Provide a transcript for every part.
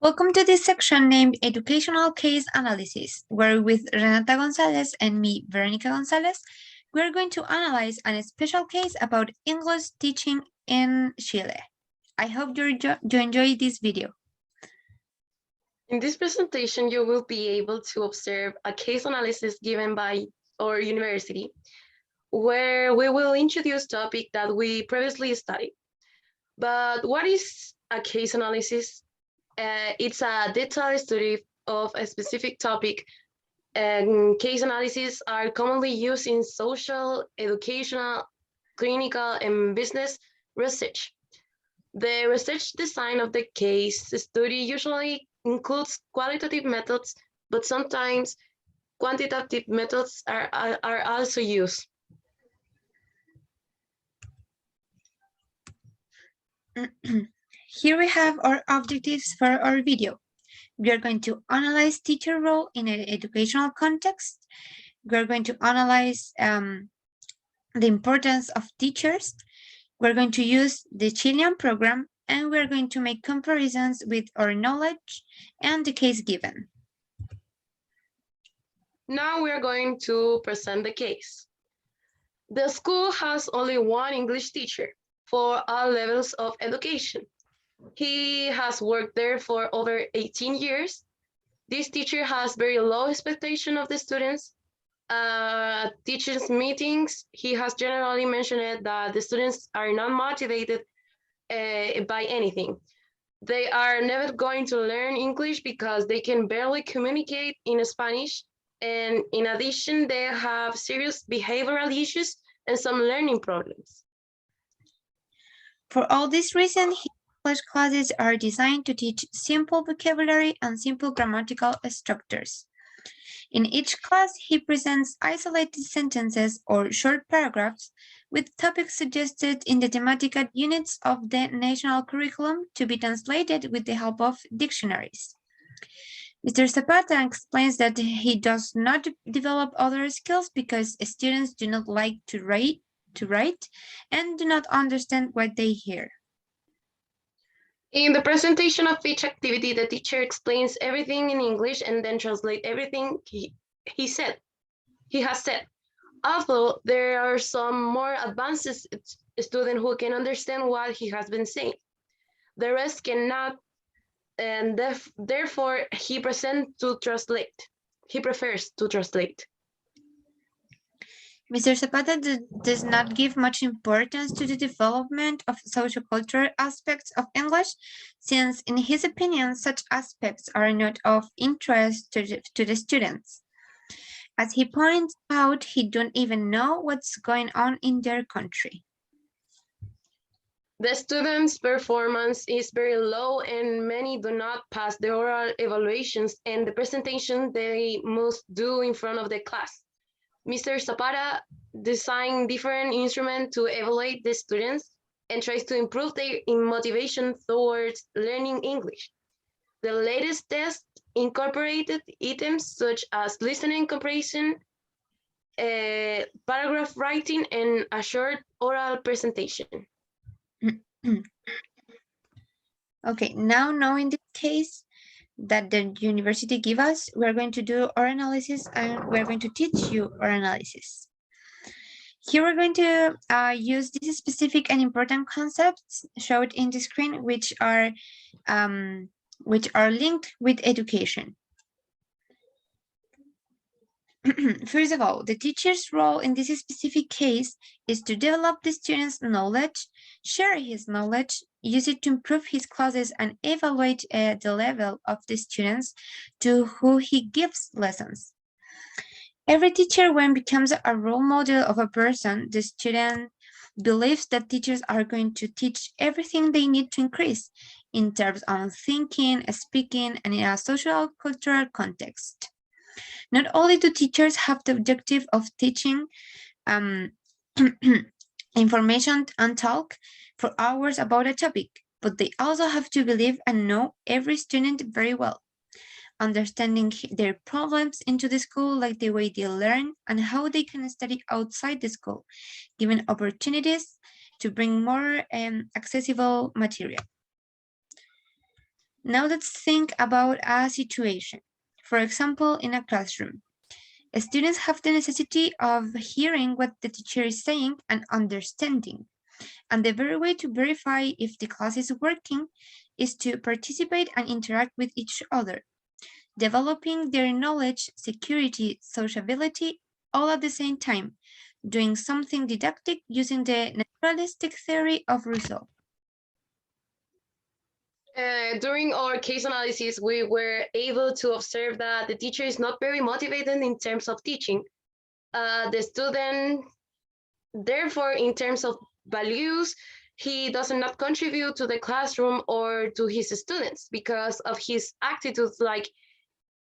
Welcome to this section named Educational Case Analysis, where with Renata Gonzalez and me, Veronica Gonzalez, we're going to analyze a special case about English teaching in Chile. I hope you enjoy this video. In this presentation, you will be able to observe a case analysis given by our university, where we will introduce topic that we previously studied. But what is a case analysis? It's a detailed study of a specific topic, and case analyses are commonly used in social, educational, clinical, and business research. The research design of the case study usually includes qualitative methods, but sometimes quantitative methods are also used. Here we have our objectives for our video. We are going to analyze teacher role in an educational context. We are going to analyze the importance of teachers. We're going to use the Chilean program, and we're going to make comparisons with our knowledge and the case given. Now we are going to present the case. The school has only one English teacher for all levels of education. He has worked there for over 18 years. This teacher has very low expectation of the students. Teachers meetings, he has generally mentioned that the students are not motivated by anything. They are never going to learn English because they can barely communicate in Spanish. And in addition, they have serious behavioral issues and some learning problems. For all these reasons, English classes are designed to teach simple vocabulary and simple grammatical structures. In each class, he presents isolated sentences or short paragraphs with topics suggested in the thematic units of the national curriculum to be translated with the help of dictionaries. Mr. Zapata explains that he does not develop other skills because students do not like to write and do not understand what they hear. In the presentation of each activity, the teacher explains everything in English and then translate everything he has said. Although there are some more advanced students who can understand what he has been saying. The rest cannot, and therefore he prefers to translate. Mr. Zapata does not give much importance to the development of sociocultural aspects of English, since in his opinion, such aspects are not of interest to the students. As he points out, he don't even know what's going on in their country. The students' performance is very low and many do not pass the oral evaluations and the presentation they must do in front of the class. Mr. Zapata designed different instruments to evaluate the students and tries to improve their motivation towards learning English. The latest test incorporated items such as listening comprehension, paragraph writing, and a short oral presentation. Okay, now knowing the case that the university give us, we're going to do our analysis and we're going to teach you our analysis. Here we're going to use these specific and important concepts showed in the screen, which are linked with education. First of all, the teacher's role in this specific case is to develop the student's knowledge, share his knowledge, use it to improve his classes, and evaluate the level of the students to who he gives lessons. Every teacher, when becomes a role model of a person, the student believes that teachers are going to teach everything they need to increase in terms of thinking, speaking, and in a social cultural context. Not only do teachers have the objective of teaching information and talk for hours about a topic, but they also have to believe and know every student very well, understanding their problems into the school, like the way they learn and how they can study outside the school, given opportunities to bring more accessible material. Now let's think about a situation. For example, in a classroom. Students have the necessity of hearing what the teacher is saying and understanding. And the very way to verify if the class is working is to participate and interact with each other, developing their knowledge, security, sociability, all at the same time, doing something didactic using the naturalistic theory of Rousseau. During our case analysis, we were able to observe that the teacher is not very motivated in terms of teaching. The student, therefore, in terms of values, he does not contribute to the classroom or to his students because of his attitudes. Like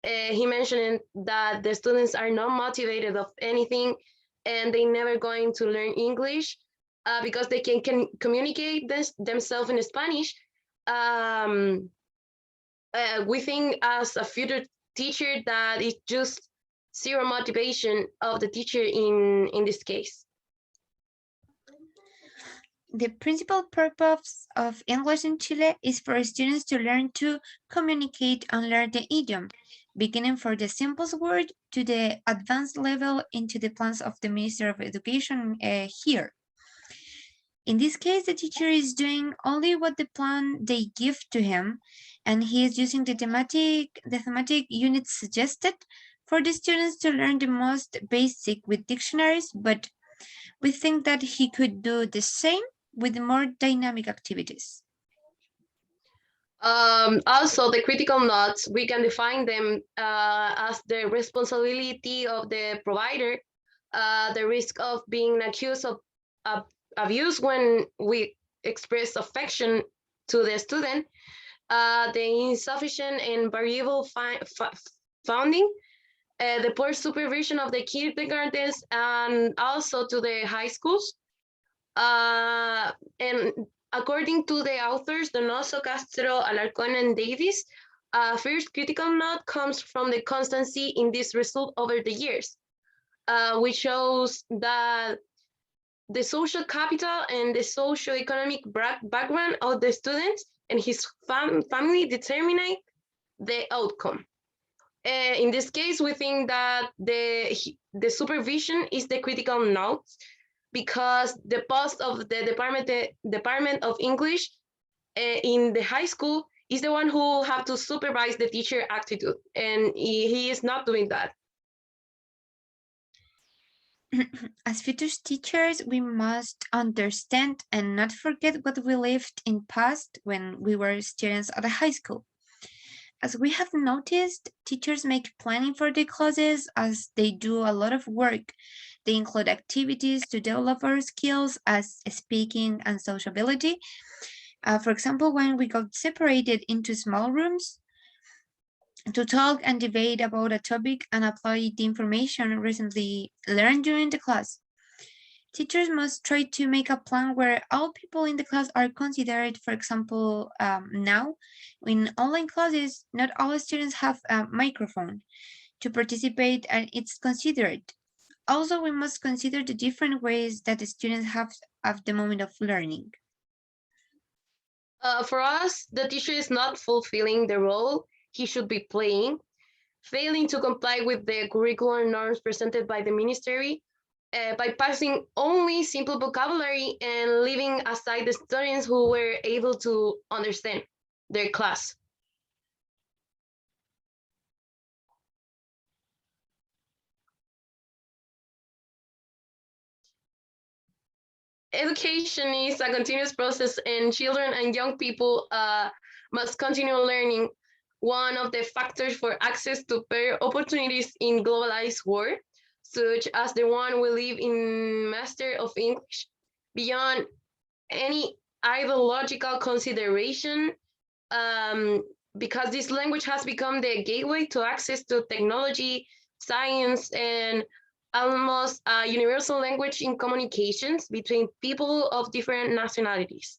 he mentioned that the students are not motivated of anything and they never going to learn English because they can communicate themselves in Spanish. Um, we think as a future teacher that it's just zero motivation of the teacher in this case. The principal purpose of English in Chile is for students to learn to communicate and learn the idiom, beginning from the simplest word to the advanced level into the plans of the Minister of Education here. In this case, the teacher is doing only what the plan they give to him, and he is using the thematic unit suggested for the students to learn the most basic with dictionaries, but we think that he could do the same with more dynamic activities. Also, the critical notes, we can define them as the responsibility of the provider, the risk of being accused of abuse when we express affection to the student, the insufficient and variable funding, the poor supervision of the kindergartens and also to the high schools. And according to the authors, Donoso, Castro, Alarcón, and Davis, first critical note comes from the constancy in this result over the years, which shows that the social capital and the socio-economic background of the students and his family determine the outcome. In this case, we think that the supervision is the critical note because the post of the department of English in the high school is the one who have to supervise the teacher attitude, and he is not doing that. As future teachers, we must understand and not forget what we lived in past when we were students at a high school. As we have noticed, teachers make planning for their classes as they do a lot of work. They include activities to develop our skills as speaking and sociability. For example, when we got separated into small rooms to talk and debate about a topic and apply the information recently learned during the class. Teachers must try to make a plan where all people in the class are considered. For example, now in online classes, not all students have a microphone to participate and it's considered. Also, we must consider the different ways that the students have at the moment of learning. For us, the teacher is not fulfilling the role he should be playing, failing to comply with the curricular norms presented by the ministry, bypassing only simple vocabulary and leaving aside the students who were able to understand their class. Education is a continuous process and children and young people must continue learning. One of the factors for access to better opportunities in globalized world, such as the one we live in Master of English, beyond any ideological consideration, because this language has become the gateway to access to technology, science, and almost a universal language in communications between people of different nationalities.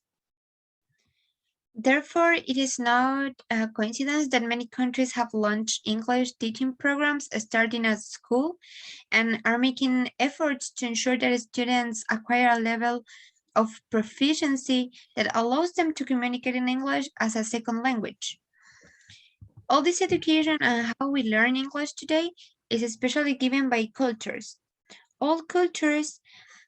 Therefore, it is not a coincidence that many countries have launched English teaching programs starting at school and are making efforts to ensure that students acquire a level of proficiency that allows them to communicate in English as a second language. All this education and how we learn English today is especially given by cultures. All cultures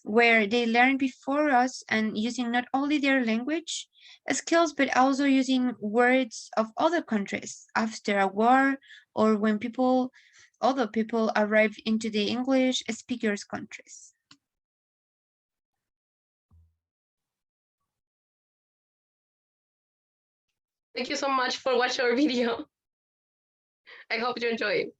where they learn before us and using not only their language skills, but also using words of other countries after a war or when other people arrive into the English speakers countries. Thank you so much for watching our video. I hope you enjoy it.